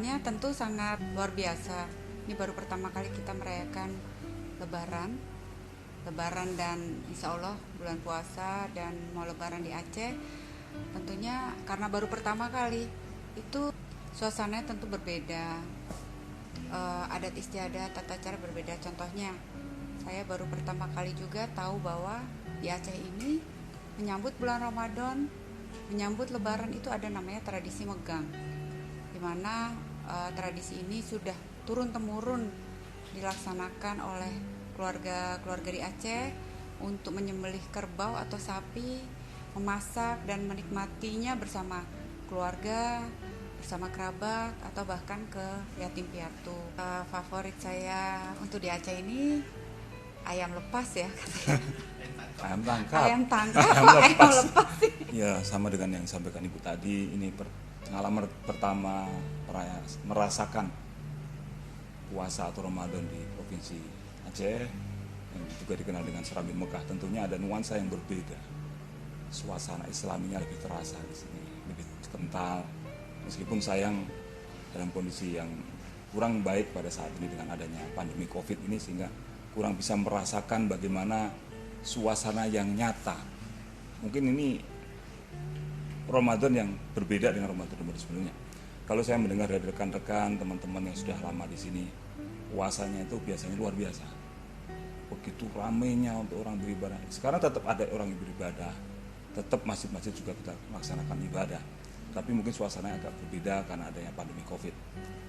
Suasananya tentu sangat luar biasa. Ini baru pertama kali kita merayakan Lebaran dan insya Allah bulan puasa dan mau Lebaran di Aceh. Tentunya karena baru pertama kali, itu suasananya tentu berbeda. Adat istiadat, tata cara berbeda. Contohnya, saya baru pertama kali juga tahu bahwa di Aceh ini menyambut bulan Ramadan, menyambut Lebaran itu ada namanya tradisi megang, di mana tradisi ini sudah turun temurun dilaksanakan oleh keluarga di Aceh untuk menyembelih kerbau atau sapi, memasak dan menikmatinya bersama keluarga, bersama kerabat atau bahkan ke yatim piatu. Favorit saya untuk di Aceh ini ayam lepas ya katanya. Ayam tangkap. Ayam tangkap, Ayam ayam lepas. lepas sih. Ya, sama dengan yang disampaikan Ibu tadi, ini pengalaman pertama merasakan puasa atau Ramadan di Provinsi Aceh yang juga dikenal dengan Serambi Mekah. Tentunya ada nuansa yang berbeda. Suasana Islaminya lebih terasa di sini, lebih kental. Meskipun sayang dalam kondisi yang kurang baik pada saat ini dengan adanya pandemi Covid ini, sehingga kurang bisa merasakan bagaimana suasana yang nyata. Mungkin ini Ramadan yang berbeda dengan Ramadan sebelumnya. Kalau saya mendengar dari rekan-rekan, teman-teman yang sudah lama di sini, puasanya itu biasanya luar biasa. Begitu ramainya untuk orang beribadah. Sekarang tetap ada orang yang beribadah, tetap masjid-masjid juga kita melaksanakan ibadah. Tapi mungkin suasananya agak berbeda karena adanya pandemi Covid.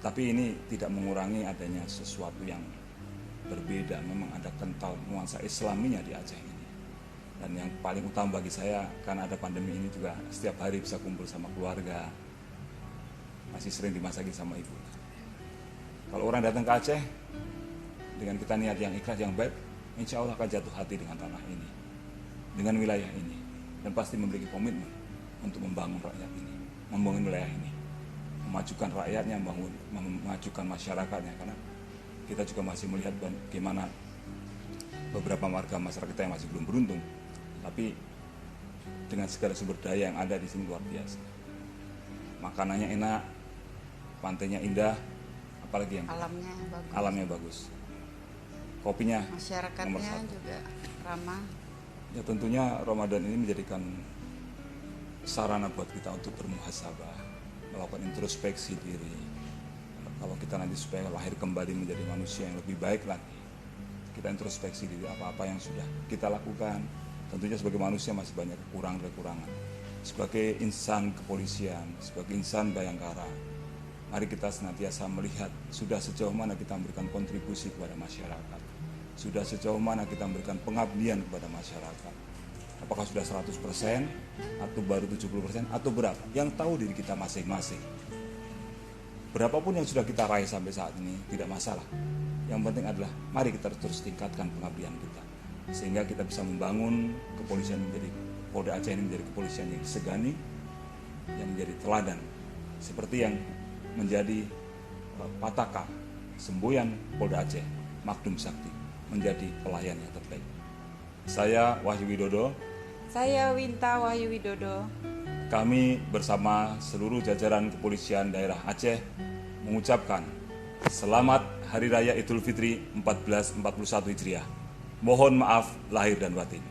Tapi ini tidak mengurangi adanya sesuatu yang berbeda. Memang ada kental nuansa Islaminya di Aceh ini. Dan yang paling utama bagi saya, karena ada pandemi ini juga setiap hari bisa kumpul sama keluarga, masih sering dimasaki sama ibu. Kalau orang datang ke Aceh dengan kita niat yang ikhlas, yang baik, insya Allah akan jatuh hati dengan tanah ini, dengan wilayah ini, dan pasti memiliki komitmen untuk membangun rakyat ini, membangun wilayah ini, memajukan rakyatnya, memajukan masyarakatnya. Karena kita juga masih melihat bagaimana beberapa warga masyarakat kita yang masih belum beruntung, tapi dengan segala sumber daya yang ada di sini luar biasa. Makanannya enak, pantainya indah, apalagi yang alamnya bagus. Kopinya nomor Masyarakatnya 1. juga ramah. Ya, tentunya Ramadan ini menjadikan sarana buat kita untuk bermuhasabah, melakukan introspeksi diri. Kalau kita nanti supaya lahir kembali menjadi manusia yang lebih baik lagi, kita introspeksi diri apa-apa yang sudah kita lakukan. Tentunya sebagai manusia masih banyak kekurangan. Sebagai insan kepolisian, sebagai insan Bayangkara, mari kita senantiasa melihat sudah sejauh mana kita memberikan kontribusi kepada masyarakat. Sudah sejauh mana kita memberikan pengabdian kepada masyarakat. Apakah sudah 100% atau baru 70% atau berapa? Yang tahu diri kita masing-masing. Berapapun yang sudah kita raih sampai saat ini tidak masalah. Yang penting adalah mari kita terus tingkatkan pengabdian kita, sehingga kita bisa membangun kepolisian menjadi Polda Aceh ini menjadi kepolisian yang disegani, yang menjadi teladan, seperti yang menjadi pataka semboyan Polda Aceh, Makdum Sakti, menjadi pelayan yang terbaik. Saya Wahyu Widodo. Saya Winta Wahyu Widodo. Kami bersama seluruh jajaran kepolisian daerah Aceh mengucapkan selamat Hari Raya Idul Fitri 1441 Hijriah. Mohon maaf lahir dan batin.